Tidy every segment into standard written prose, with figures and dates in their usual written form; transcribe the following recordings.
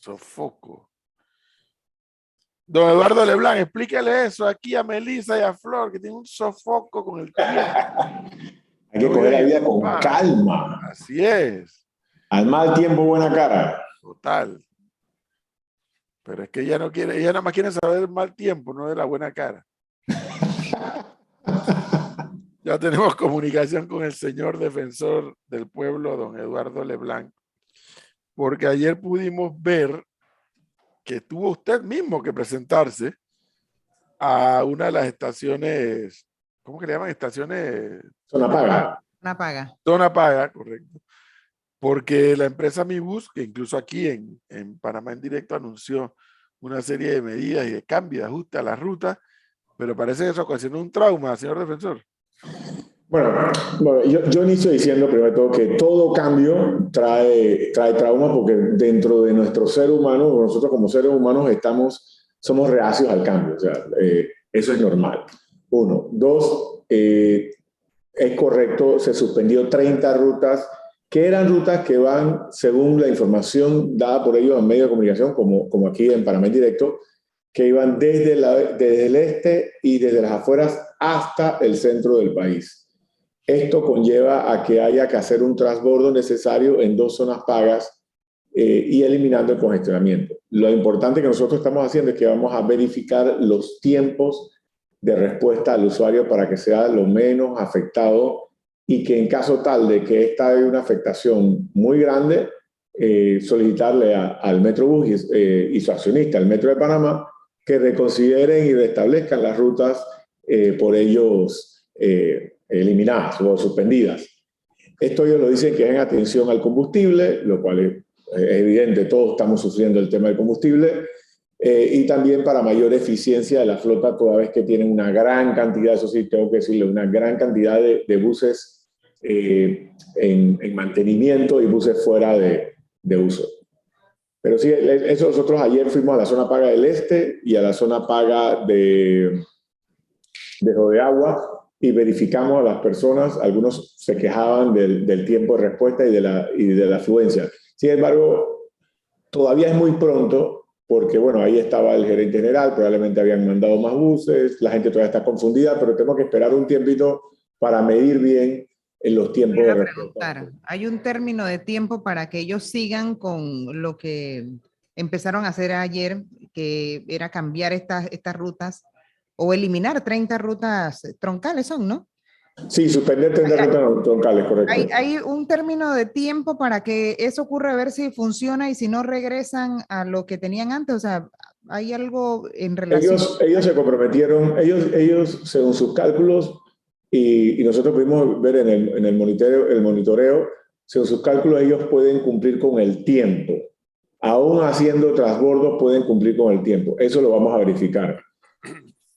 Sofoco. Don Eduardo Leblanc, explíquele eso aquí a Melissa y a Flor, que tiene un sofoco con el tiempo. Hay que coger la vida con calma. Así es. Al mal tiempo, buena cara. Total. Pero es que ella no quiere, ella nada más quiere saber del mal tiempo, no de la buena cara. Ya tenemos comunicación con el señor defensor del pueblo, don Eduardo Leblanc, porque ayer pudimos ver que tuvo usted mismo que presentarse a una de las estaciones, ¿cómo que le llaman? Estaciones... Zona paga. Zona paga. Zona paga, correcto. Porque la empresa Mi Bus, que incluso aquí en Panamá en Directo anunció una serie de medidas y de cambio, de ajuste a la ruta, pero parece que eso ocasionó un trauma, señor defensor. Bueno, yo inicio diciendo primero de todo que todo cambio trae trauma porque dentro de nuestro ser humano, nosotros como seres humanos somos reacios al cambio, o sea, eso es normal. Uno. Dos, es correcto, se suspendió 30 rutas, que eran rutas que van, según la información dada por ellos en medios de comunicación, como aquí en Panamá en Directo, que iban desde el este y desde las afueras hasta el centro del país. Esto conlleva a que haya que hacer un transbordo necesario en 2 zonas pagas y eliminando el congestionamiento. Lo importante que nosotros estamos haciendo es que vamos a verificar los tiempos de respuesta al usuario para que sea lo menos afectado y que en caso tal de que esta haya una afectación muy grande, solicitarle al Metrobús y su accionista, el Metro de Panamá, que reconsideren y restablezcan las rutas por ellos eliminadas o suspendidas. Esto ellos lo dicen que es en atención al combustible, lo cual es evidente, todos estamos sufriendo el tema del combustible, y también para mayor eficiencia de la flota, toda vez que tienen una gran cantidad, eso sí tengo que decirle, una gran cantidad de buses en mantenimiento y buses fuera de uso. Pero sí, eso nosotros ayer fuimos a la zona paga del este y a la zona paga de Rodeagua y verificamos a las personas, algunos se quejaban del tiempo de respuesta y de la afluencia. Sin embargo, todavía es muy pronto porque, bueno, ahí estaba el gerente general, probablemente habían mandado más buses, la gente todavía está confundida, pero tenemos que esperar un tiempito para medir bien en los tiempos de respuesta. ¿Hay un término de tiempo para que ellos sigan con lo que empezaron a hacer ayer, que era cambiar estas rutas o eliminar 30 rutas troncales son, ¿no? Sí, suspender 30 rutas troncales, correcto. ¿Hay un término de tiempo para que eso ocurra, a ver si funciona y si no regresan a lo que tenían antes? O sea, ¿hay algo en relación? Ellos se comprometieron, ellos según sus cálculos, y nosotros pudimos ver en el monitoreo, según sus cálculos, ellos pueden cumplir con el tiempo. Aún haciendo transbordos, pueden cumplir con el tiempo. Eso lo vamos a verificar.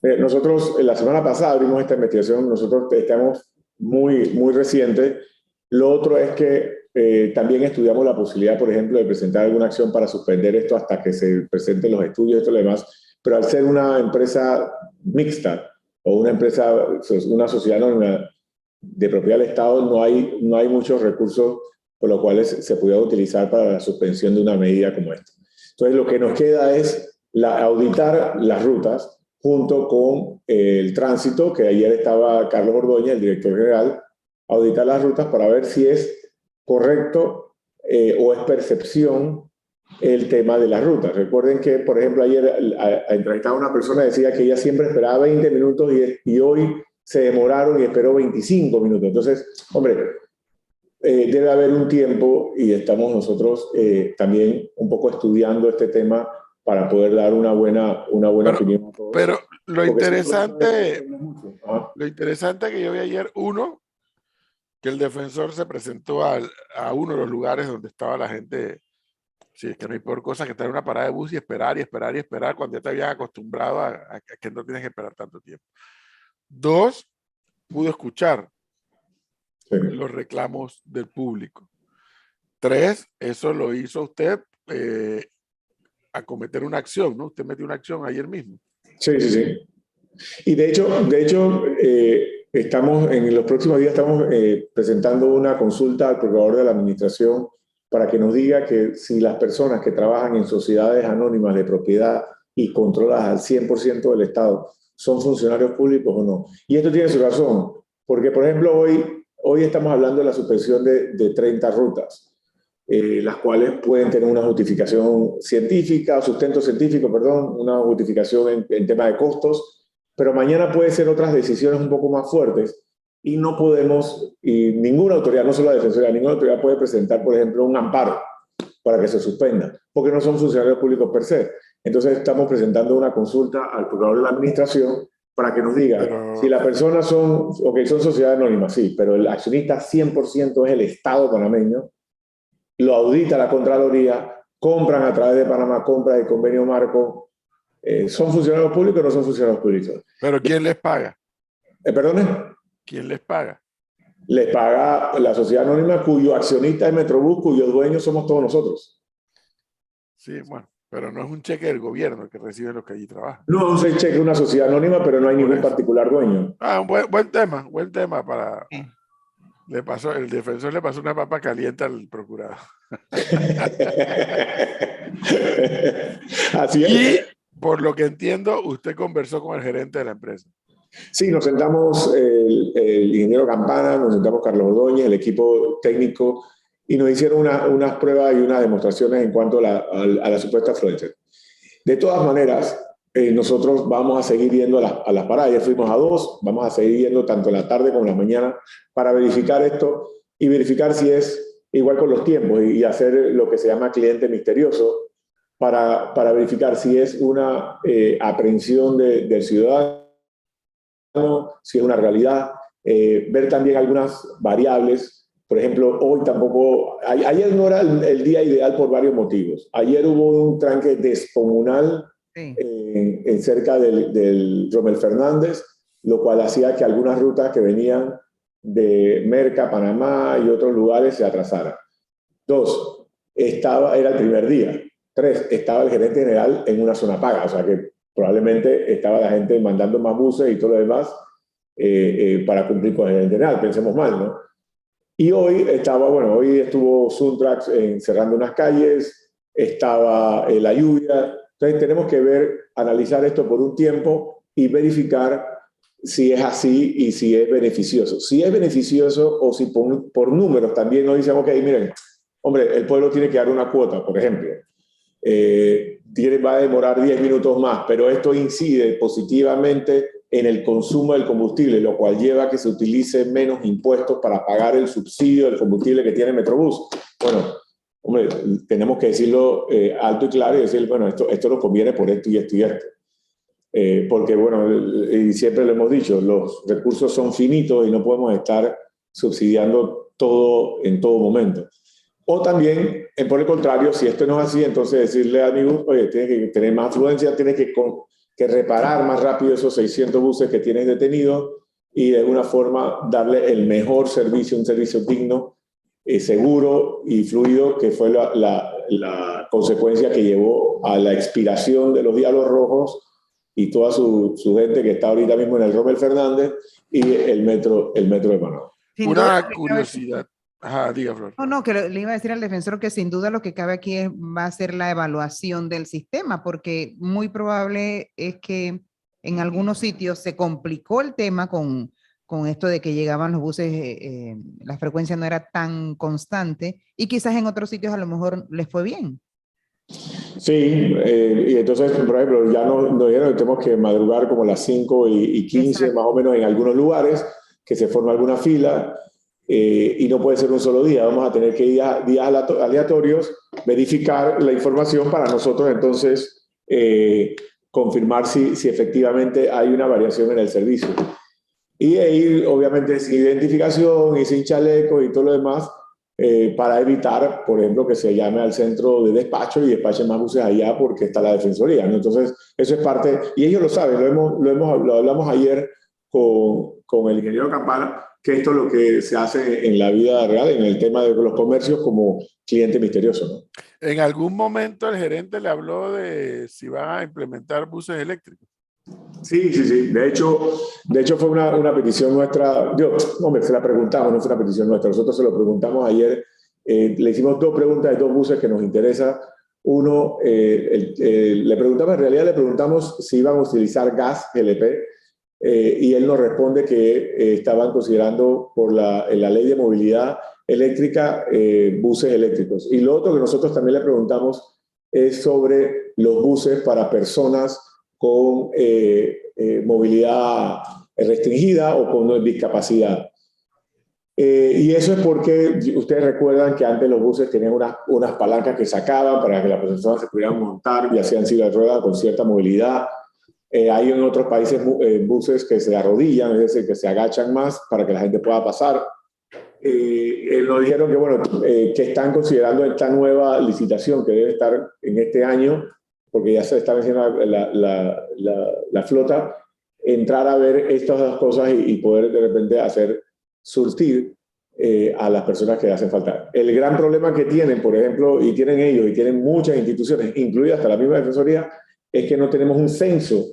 Nosotros, la semana pasada abrimos esta investigación, nosotros estamos muy recientes. Lo otro es que también estudiamos la posibilidad, por ejemplo, de presentar alguna acción para suspender esto hasta que se presenten los estudios y esto y lo demás. Pero al ser una empresa mixta o una sociedad anónima de propiedad del Estado, no hay muchos recursos por los cuales se pudiera utilizar para la suspensión de una medida como esta. Entonces, lo que nos queda es auditar las rutas junto con el tránsito, que ayer estaba Carlos Ordóñez, el director general, auditar las rutas para ver si es correcto o es percepción el tema de las rutas. Recuerden que, por ejemplo, ayer entrevistaba a una persona que decía que ella siempre esperaba 20 minutos y hoy se demoraron y esperó 25 minutos. Entonces, hombre, debe haber un tiempo y estamos nosotros también un poco estudiando este tema para poder dar una buena opinión. Pero lo interesante que yo vi ayer, que el defensor se presentó a uno de los lugares donde estaba la gente. Sí, es que no hay peor cosa que estar en una parada de bus y esperar cuando ya te habían acostumbrado a que no tienes que esperar tanto tiempo. 2, pudo escuchar los reclamos del público. 3, eso lo hizo usted a cometer una acción, ¿no? Usted metió una acción ayer mismo. Sí. Y de hecho en los próximos días estamos presentando una consulta al procurador de la administración para que nos diga que si las personas que trabajan en sociedades anónimas de propiedad y controladas al 100% del Estado son funcionarios públicos o no. Y esto tiene su razón, porque por ejemplo hoy estamos hablando de la suspensión de 30 rutas, las cuales pueden tener una justificación científica, sustento científico, perdón, una justificación en tema de costos, pero mañana puede ser otras decisiones un poco más fuertes y no podemos, y ninguna autoridad, no solo la Defensoría, ninguna autoridad puede presentar, por ejemplo, un amparo para que se suspenda, porque no son funcionarios públicos per se. Entonces estamos presentando una consulta al Procurador de la Administración para que nos diga si las personas son sociedades anónimas, sí, pero el accionista 100% es el Estado panameño, lo audita la Contraloría, compran a través de Panamá, compra de convenio marco, ¿son funcionarios públicos o no son funcionarios públicos? ¿Pero quién les paga? ¿Perdone? ¿Quién les paga? Les paga la sociedad anónima cuyo accionista es Metrobús, cuyo dueño somos todos nosotros. Sí, bueno, pero no es un cheque del gobierno que reciben los que allí trabajan. No es un cheque de una sociedad anónima, pero no hay ningún particular dueño. Ah, un buen tema para... el defensor le pasó una papa caliente al procurador. Así es. Y por lo que entiendo, usted conversó con el gerente de la empresa. Sí, nos sentamos el ingeniero Campana, nos sentamos Carlos Ordóñez, el equipo técnico, y nos hicieron unas pruebas y unas demostraciones en cuanto a la supuesta afluencia. De todas maneras, nosotros vamos a seguir yendo a las paradas. Ya fuimos a 2, vamos a seguir yendo tanto en la tarde como en la mañana para verificar esto y verificar si es igual con los tiempos y hacer lo que se llama cliente misterioso para verificar si es una aprehensión del ciudadano, si es una realidad, ver también algunas variables. Por ejemplo, hoy tampoco, ayer no era el día ideal por varios motivos. Ayer hubo un tranque descomunal cerca del Rommel Fernández, lo cual hacía que algunas rutas que venían de Merca, Panamá y otros lugares se atrasaran. 2, era el primer día. 3, estaba el gerente general en una zona paga, o sea que probablemente estaba la gente mandando más buses y todo lo demás para cumplir con el gerente general, pensemos mal, ¿no? Y hoy estuvo Suntrax cerrando unas calles, estaba la lluvia. Entonces tenemos que analizar esto por un tiempo y verificar si es así y si es beneficioso. Si es beneficioso o si por números también nos dicen, ok, miren, hombre, el pueblo tiene que dar una cuota, por ejemplo. Va a demorar 10 minutos más, pero esto incide positivamente en el consumo del combustible, lo cual lleva a que se utilice menos impuestos para pagar el subsidio del combustible que tiene Metrobús. Bueno, hombre, tenemos que decirlo alto y claro y decir, bueno, esto nos conviene por esto y esto y esto. Porque, bueno, y siempre lo hemos dicho, los recursos son finitos y no podemos estar subsidiando todo en todo momento. O también, por el contrario, si esto no es así, entonces decirle a amigos, oye, tienes que tener más afluencia, tienes que reparar más rápido esos 600 buses que tienes detenidos y de alguna forma darle el mejor servicio, un servicio digno, seguro y fluido, que fue la consecuencia que llevó a la expiración de los diablos rojos y toda su gente que está ahorita mismo en el Rommel Fernández y el metro de Panamá. Una curiosidad. Ajá, diga, Flor. No, que le iba a decir al defensor que sin duda lo que cabe aquí va a ser la evaluación del sistema, porque muy probable es que en algunos sitios se complicó el tema con esto de que llegaban los buses, la frecuencia no era tan constante, y quizás en otros sitios a lo mejor les fue bien. Sí, y entonces, por ejemplo, ya nos dijeron que tenemos que madrugar como a las 5:15, exacto, más o menos en algunos lugares, que se forma alguna fila, y no puede ser un solo día, vamos a tener que ir a días aleatorios, verificar la información para nosotros entonces confirmar si efectivamente hay una variación en el servicio. Y ahí, obviamente, sin identificación y sin chaleco y todo lo demás, para evitar, por ejemplo, que se llame al centro de despacho y despachen más buses allá porque está la defensoría, ¿no? Entonces, eso es parte, y ellos lo saben, lo hablamos ayer con el ingeniero Campana, que esto es lo que se hace en la vida real, en el tema de los comercios como cliente misterioso, ¿no? ¿En algún momento el gerente le habló de si van a implementar buses eléctricos? Sí. De hecho fue una petición nuestra. Se la preguntamos, no fue una petición nuestra. Nosotros se lo preguntamos ayer le hicimos 2 preguntas de 2 buses que nos interesan. Uno, le preguntamos si iban a utilizar gas GLP, y él nos responde que estaban considerando por la ley de movilidad eléctrica buses eléctricos. Y lo otro que nosotros también le preguntamos es sobre los buses para personas con movilidad restringida o con discapacidad. Y eso es porque ustedes recuerdan que antes los buses tenían unas palancas que sacaban para que las personas se pudieran montar y hacían silla de ruedas con cierta movilidad. Hay en otros países buses que se arrodillan, es decir, que se agachan más para que la gente pueda pasar. Nos dijeron que, bueno, que están considerando esta nueva licitación que debe estar en este año, porque ya se está venciendo la flota, entrar a ver estas 2 cosas y poder de repente surtir a las personas que hacen falta. El gran problema que tienen, por ejemplo, y tienen ellos, y tienen muchas instituciones, incluida hasta la misma Defensoría, es que no tenemos un censo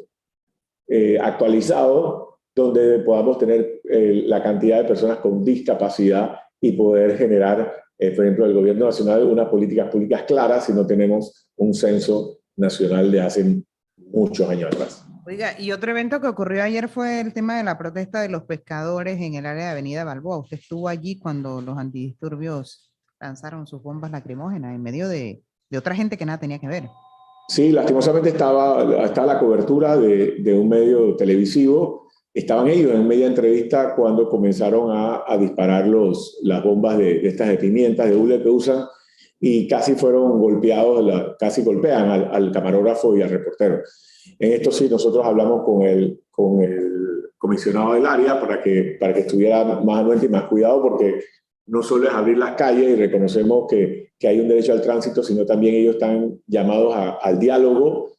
actualizado donde podamos tener la cantidad de personas con discapacidad y poder generar, por ejemplo, el gobierno nacional, unas políticas públicas claras si no tenemos un censo nacional de hace muchos años atrás. Oiga, y otro evento que ocurrió ayer fue el tema de la protesta de los pescadores en el área de Avenida Balboa. Usted estuvo allí cuando los antidisturbios lanzaron sus bombas lacrimógenas en medio de otra gente que nada tenía que ver. Sí, lastimosamente estaba la cobertura de un medio televisivo. Estaban ellos en media entrevista cuando comenzaron a disparar las bombas de estas de pimientas, de hule que usan, y casi fueron golpeados, casi golpean al camarógrafo y al reportero. En esto sí, nosotros hablamos con el comisionado del área para que estuviera más anuente y más cuidado, porque no solo es abrir las calles y reconocemos que hay un derecho al tránsito, sino también ellos están llamados al diálogo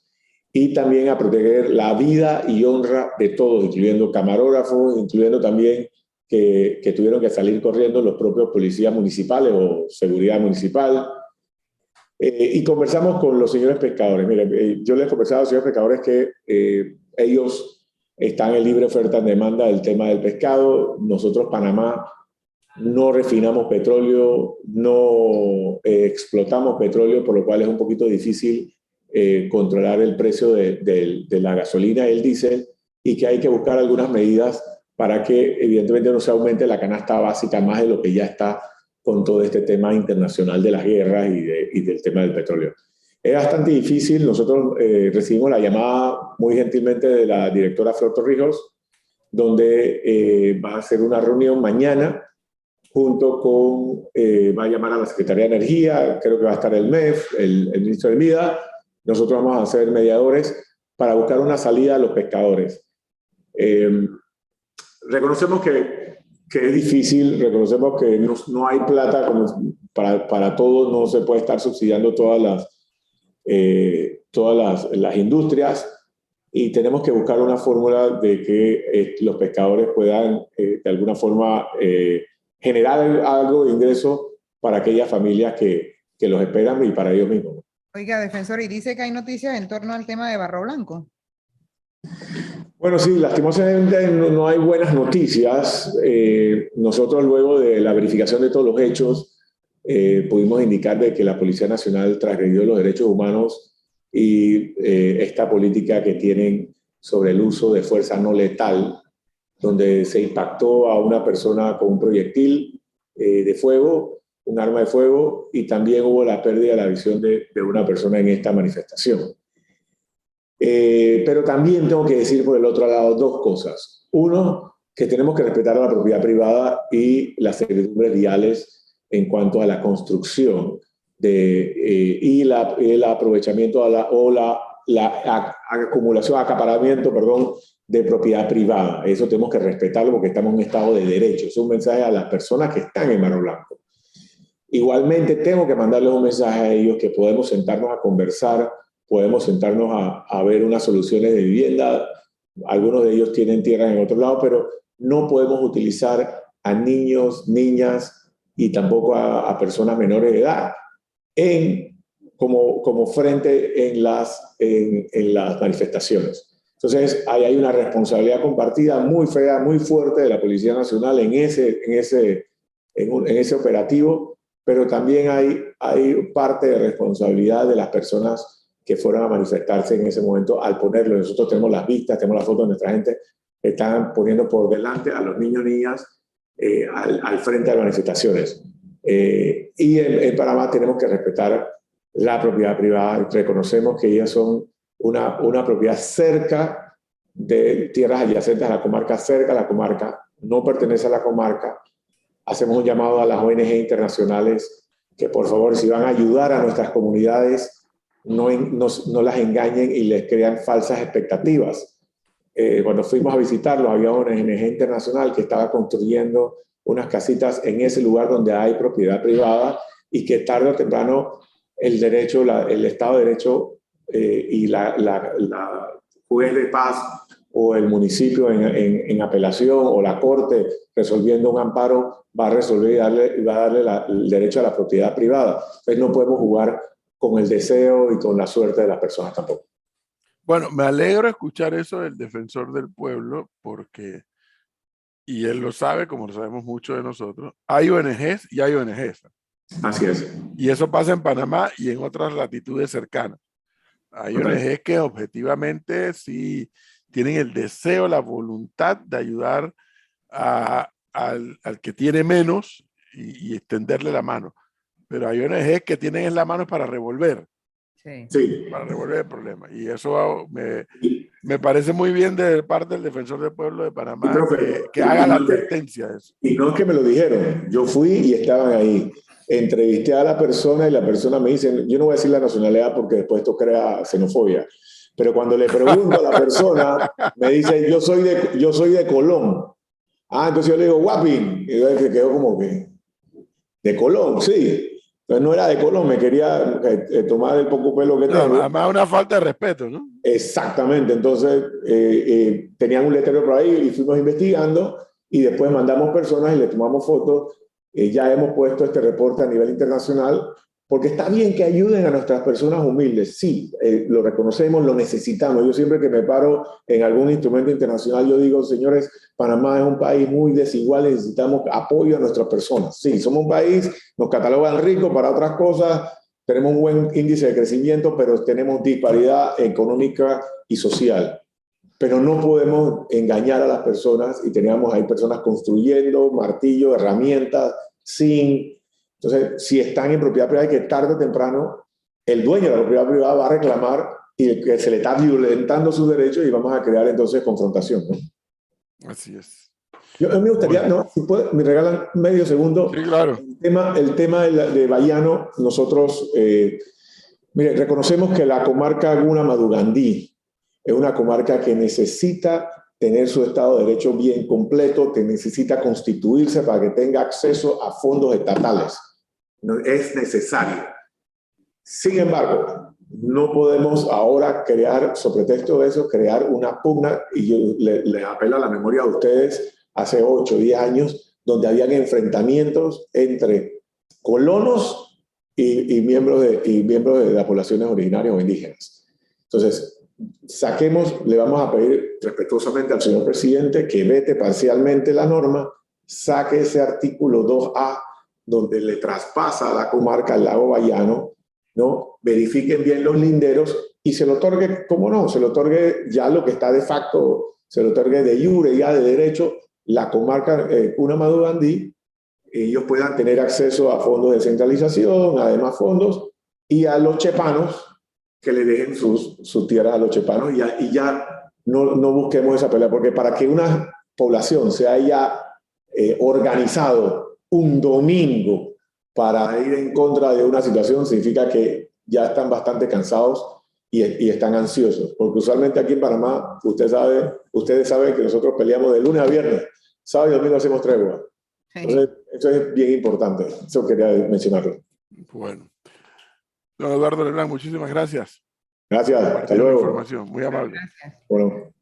y también a proteger la vida y honra de todos, incluyendo camarógrafos, incluyendo también que tuvieron que salir corriendo los propios policías municipales o seguridad municipal. Y conversamos con los señores pescadores. Miren, yo les conversaba a los señores pescadores que ellos están en libre oferta en demanda del tema del pescado. Nosotros, Panamá, no refinamos petróleo, no explotamos petróleo, por lo cual es un poquito difícil controlar el precio de la gasolina y el diésel, y que hay que buscar algunas medidas para que evidentemente no se aumente la canasta básica más de lo que ya está con todo este tema internacional de las guerras y del tema del petróleo. Es bastante difícil. Nosotros recibimos la llamada muy gentilmente de la directora Flor Torrijos, donde va a hacer una reunión mañana junto con, va a llamar a la Secretaría de Energía, creo que va a estar el MEF, el ministro de Vida. Nosotros vamos a ser mediadores para buscar una salida a los pescadores. Reconocemos que es difícil, reconocemos que no hay plata para todos, no se puede estar subsidiando todas las industrias, y tenemos que buscar una fórmula de que los pescadores puedan de alguna forma generar algo de ingreso para aquellas familias que los esperan y para ellos mismos. Oiga, defensor, y dice que hay noticias en torno al tema de Barro Blanco. Bueno, sí, lastimosamente no hay buenas noticias. Nosotros, luego de la verificación de todos los hechos, pudimos indicar de que la Policía Nacional transgredió los derechos humanos y esta política que tienen sobre el uso de fuerza no letal, donde se impactó a una persona con un proyectil de fuego, un arma de fuego, y también hubo la pérdida de la visión de una persona en esta manifestación. Pero también tengo que decir por el otro lado 2 cosas. Uno, que tenemos que respetar a la propiedad privada y las servidumbres viales en cuanto a la construcción y el aprovechamiento o la acumulación, acaparamiento, perdón, de propiedad privada. Eso tenemos que respetarlo porque estamos en un estado de derecho. Es un mensaje a las personas que están en Barro Blanco. Igualmente tengo que mandarles un mensaje a ellos que podemos sentarnos a conversar, podemos sentarnos a ver unas soluciones de vivienda. Algunos de ellos tienen tierra en otro lado, pero no podemos utilizar a niños, niñas y tampoco a personas menores de edad como frente en las manifestaciones. Entonces, ahí hay una responsabilidad compartida muy fea, muy fuerte de la Policía Nacional en ese operativo, pero también hay parte de responsabilidad de las personas que fueron a manifestarse en ese momento al ponerlo. Nosotros tenemos las vistas, tenemos las fotos de nuestra gente, están poniendo por delante a los niños y niñas al frente de las manifestaciones. Y en Panamá tenemos que respetar la propiedad privada. Reconocemos que ellas son una propiedad cerca de tierras adyacentes a la comarca, cerca de la comarca, no pertenece a la comarca. Hacemos un llamado a las ONG internacionales que por favor, si van a ayudar a nuestras comunidades, no las engañen y les crean falsas expectativas. Cuando fuimos a visitarlos, había una ONG internacional que estaba construyendo unas casitas en ese lugar donde hay propiedad privada y que tarde o temprano el derecho, el Estado de Derecho y la juez de paz o el municipio en apelación o la corte resolviendo un amparo va a resolver y va a darle el derecho a la propiedad privada. Entonces no podemos jugar con el deseo y con la suerte de las personas tampoco. Bueno, me alegro escuchar eso del defensor del pueblo porque, y él lo sabe como lo sabemos muchos de nosotros, hay ONGs y hay ONGs. Así es. Y eso pasa en Panamá y en otras latitudes cercanas. Hay ONGs que objetivamente sí tienen el deseo, la voluntad de ayudar al que tiene menos y extenderle la mano. Pero hay ONGs que tienen la mano para revolver. Sí. Para revolver el problema. Y eso me parece muy bien de parte del defensor del pueblo de Panamá que haga la advertencia de eso. Y no es que me lo dijeron, yo fui y estaban ahí. Entrevisté a la persona y la persona me dice, yo no voy a decir la nacionalidad porque después esto crea xenofobia, pero cuando le pregunto a la persona, me dice, yo soy de Colón. Ah, entonces yo le digo, Guapín. Y entonces se quedó como que, ¿de Colón? Sí. Entonces no era de Colón, me quería tomar el poco pelo que tengo. Además una falta de respeto, ¿no? Exactamente, entonces tenían un letrero por ahí y fuimos investigando y después mandamos personas y le tomamos fotos. Ya hemos puesto este reporte a nivel internacional porque está bien que ayuden a nuestras personas humildes, sí, lo reconocemos, lo necesitamos. Yo siempre que me paro en algún instrumento internacional, yo digo, señores, Panamá es un país muy desigual y necesitamos apoyo a nuestras personas. Sí, somos un país, nos catalogan ricos para otras cosas, tenemos un buen índice de crecimiento, pero tenemos disparidad económica y social. Pero no podemos engañar a las personas y teníamos ahí personas construyendo, martillo, herramientas, zinc. Entonces, si están en propiedad privada, que tarde o temprano el dueño de la propiedad privada va a reclamar y que se le está violentando sus derechos y vamos a crear entonces confrontación, ¿no? Así es. Yo, a mí me gustaría, bueno, ¿no? Si puede, me regalan medio segundo. Sí, claro. El tema de Bayano, nosotros, mire, reconocemos que la comarca Guna-Madugandí es una comarca que necesita tener su Estado de Derecho bien completo, que necesita constituirse para que tenga acceso a fondos estatales. Es necesario. Sin embargo, no podemos ahora crear, sobre pretexto de eso, crear una pugna, y yo les apelo a la memoria de ustedes, hace 8 o 10 años, donde habían enfrentamientos entre colonos y miembros de las poblaciones originarias o indígenas. Entonces, le vamos a pedir respetuosamente al señor presidente que vete parcialmente la norma, saque ese artículo 2A, donde le traspasa a la comarca el lago Bayano, ¿no? Verifiquen bien los linderos y se lo otorgue, ¿cómo no? Se lo otorgue ya lo que está de facto, se lo otorgue de jure, ya de derecho, la comarca Guna-Madugandí, ellos puedan tener acceso a fondos de centralización, a demás fondos, y a los chepanos, que le dejen sus tierras a los chepanos y ya no busquemos esa pelea, porque para que una población se haya organizado un domingo para ir en contra de una situación, significa que ya están bastante cansados y están ansiosos, porque usualmente aquí en Panamá, ustedes saben que nosotros peleamos de lunes a viernes, sábado y domingo hacemos tregua. Entonces, eso es bien importante, eso quería mencionarlo. Bueno. Don Eduardo Leblanc, muchísimas gracias. Gracias, hasta luego. Información, muy amable. Gracias. Bueno.